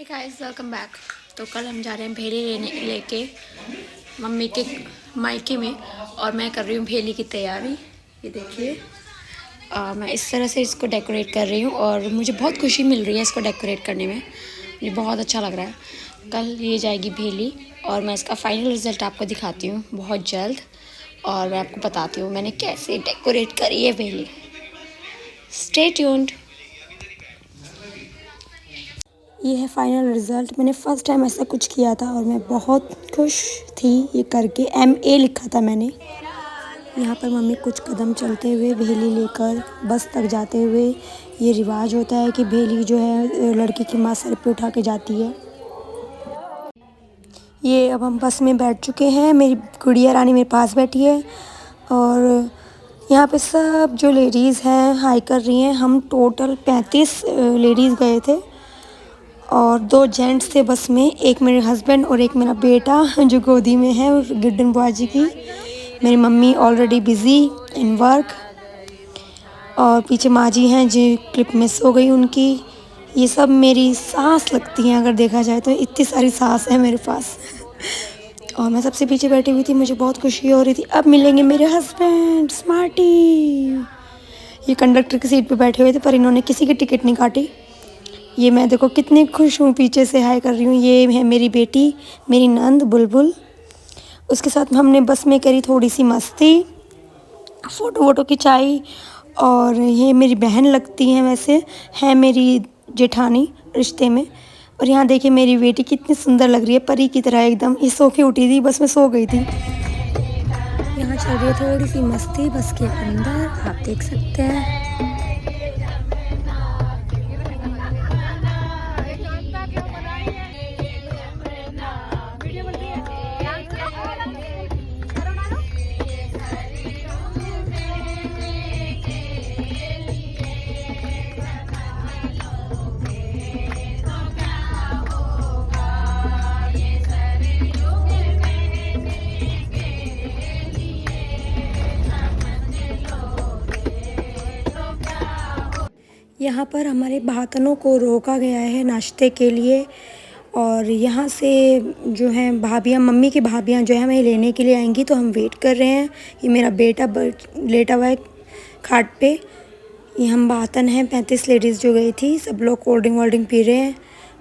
Hey guys welcome back. तो कल हम जा रहे हैं भेली लेके मम्मी के मायके में और मैं कर रही हूँ भेली की तैयारी। ये देखिए मैं इस तरह से इसको डेकोरेट कर रही हूँ और मुझे बहुत खुशी मिल रही है इसको डेकोरेट करने में। मुझे बहुत अच्छा लग रहा है। कल ये जाएगी भेली और मैं इसका फाइनल रिज़ल्ट आपको दिखाती हूँ बहुत जल्द और मैं आपको बताती हूँ मैंने कैसे डेकोरेट करी है भेली। Stay tuned. ये है फाइनल रिज़ल्ट। मैंने फ़र्स्ट टाइम ऐसा कुछ किया था और मैं बहुत खुश थी ये करके। MA लिखा था मैंने। यहाँ पर मम्मी कुछ कदम चलते हुए भेली लेकर बस तक जाते हुए, ये रिवाज होता है कि भेली जो है लड़की की माँ सर पे उठा के जाती है। ये अब हम बस में बैठ चुके हैं। मेरी गुड़िया रानी मेरे पास बैठी है और यहाँ पे सब जो लेडीज़ हैं हाई कर रही हैं। हम टोटल 35 लेडीज़ गए थे और 2 जेंट्स थे बस में, एक मेरे हस्बैंड और एक मेरा बेटा जो गोदी में है गिड्डन बुआ जी की। मेरी mummy already busy in work और पीछे माँ जी हैं जो क्लिप मिस हो गई उनकी। ये सब मेरी सास लगती हैं अगर देखा जाए तो, इतनी सारी सास है मेरे पास और मैं सबसे पीछे बैठी हुई थी। मुझे बहुत खुशी हो रही थी अब मिलेंगे मेरे हस्बैंड स्मार्टी। ये कंडक्टर की सीट पे बैठे हुए थे पर इन्होंने किसी की टिकट नहीं काटी। ये मैं देखो कितनी खुश हूँ, पीछे से हाय कर रही हूँ। ये है मेरी बेटी, मेरी नंद बुलबुल। उसके साथ हमने बस में करी थोड़ी सी मस्ती, फ़ोटो वोटो खिंचाई। और ये मेरी बहन लगती हैं, वैसे है मेरी जेठानी रिश्ते में। और यहाँ देखिए मेरी बेटी कितनी सुंदर लग रही है, परी की तरह एकदम। ये सो के उठी थी, बस में सो गई थी। यहाँ चल रही है थोड़ी सी मस्ती बस के अंदर, आप देख सकते हैं। यहाँ पर हमारे भातनों को रोका गया है नाश्ते के लिए और यहाँ से जो है भाभियाँ, मम्मी की भाभियाँ जो है हमें लेने के लिए आएंगी, तो हम वेट कर रहे हैं। ये मेरा बेटा लेटा हुआ है खाट पे। ये हम भातन हैं 35 लेडीज़ जो गई थी, सब लोग कोल्ड ड्रिंक वोल्ड ड्रिंक पी रहे हैं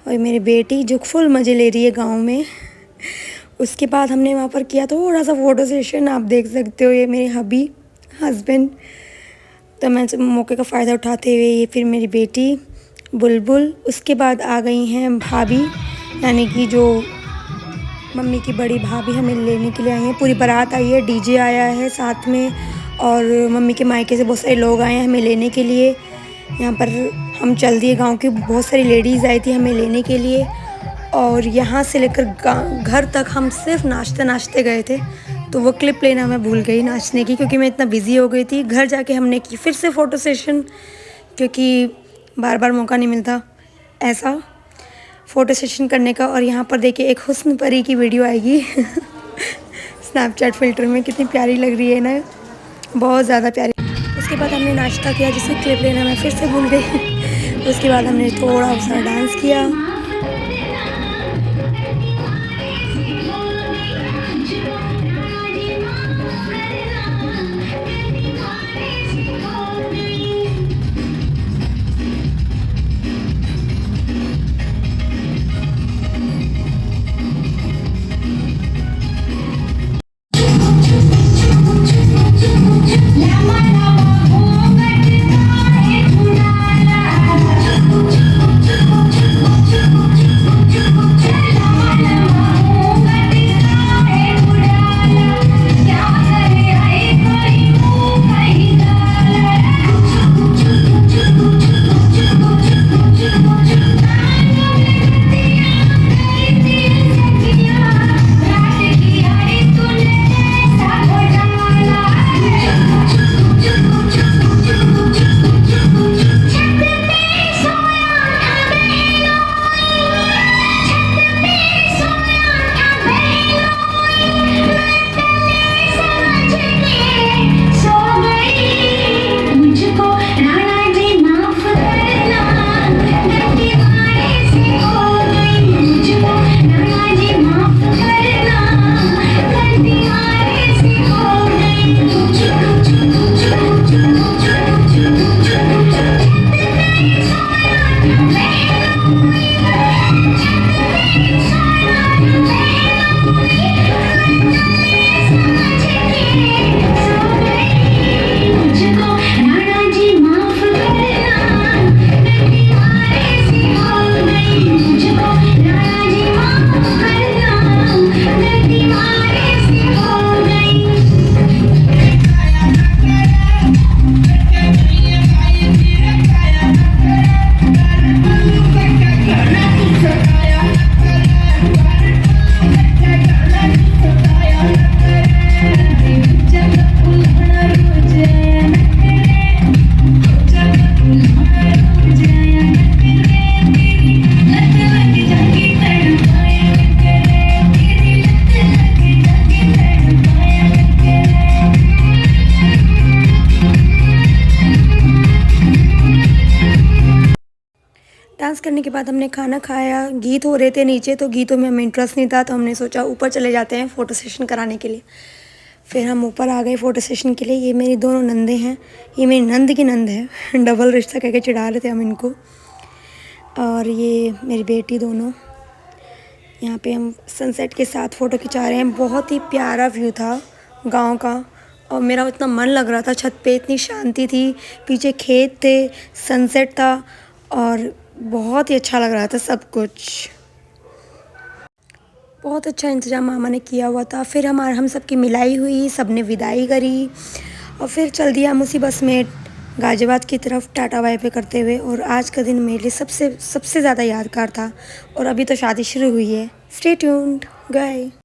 और मेरी बेटी जो फुल मज़े ले रही है गाँव में। उसके बाद हमने वहाँ पर किया थोड़ा सा फ़ोटो सेशन, आप देख सकते हो। ये मेरे हबी हस्बैंड, तो मैं मौके का फ़ायदा उठाते हुए ये फिर मेरी बेटी बुलबुल। उसके बाद आ गई हैं भाभी, यानी कि जो मम्मी की बड़ी भाभी हमें लेने के लिए आई हैं। पूरी बारात आई है, डीजे आया है साथ में और मम्मी के मायके से बहुत सारे लोग आए हैं हमें लेने के लिए। यहाँ पर हम चल दिए, गांव की बहुत सारी लेडीज़ आई थी हमें लेने के लिए और यहाँ से लेकर घर तक हम सिर्फ नाचते नाचते गए थे। तो वो क्लिप लेना मैं भूल गई नाचने की, क्योंकि मैं इतना बिज़ी हो गई थी। घर जाके हमने की फिर से फ़ोटो सेशन, क्योंकि बार बार मौका नहीं मिलता ऐसा फ़ोटो सेशन करने का। और यहाँ पर देखिए एक हुस्न परी की वीडियो आएगी स्नैपचैट फ़िल्टर में, कितनी प्यारी लग रही है ना, बहुत ज़्यादा प्यारी। उसके बाद हमने नाश्ता किया जिसकी क्लिप लेना मैं फिर से भूल गई उसके बाद हमने थोड़ा सा डांस किया। करने के बाद हमने खाना खाया। गीत हो रहे थे नीचे, तो गीतों में हमें इंटरेस्ट नहीं था, तो हमने सोचा ऊपर चले जाते हैं फ़ोटो सेशन कराने के लिए। फिर हम ऊपर आ गए फ़ोटो सेशन के लिए। ये मेरी दोनों नंदे हैं, ये मेरी नंद की नंद है डबल रिश्ता कह के चिढ़ा रहे थे हम इनको। और ये मेरी बेटी दोनों। यहाँ पे हम सनसेट के साथ फ़ोटो खिंचा रहे हैं। बहुत ही प्यारा व्यू था गांव का, और मेरा इतना मन लग रहा था छत पे, इतनी शांति थी, पीछे खेत थे, सनसेट था और बहुत ही अच्छा लग रहा था सब कुछ। बहुत अच्छा इंतज़ाम मामा ने किया हुआ था। फिर हम सबकी मिलाई हुई, सब ने विदाई करी और फिर चल दिया हम उसी बस में गाज़ियाबाद की तरफ टाटा बाय बाय करते हुए। और आज का दिन मेरे लिए सबसे ज़्यादा यादगार था। और अभी तो शादी शुरू हुई है। Stay tuned, bye.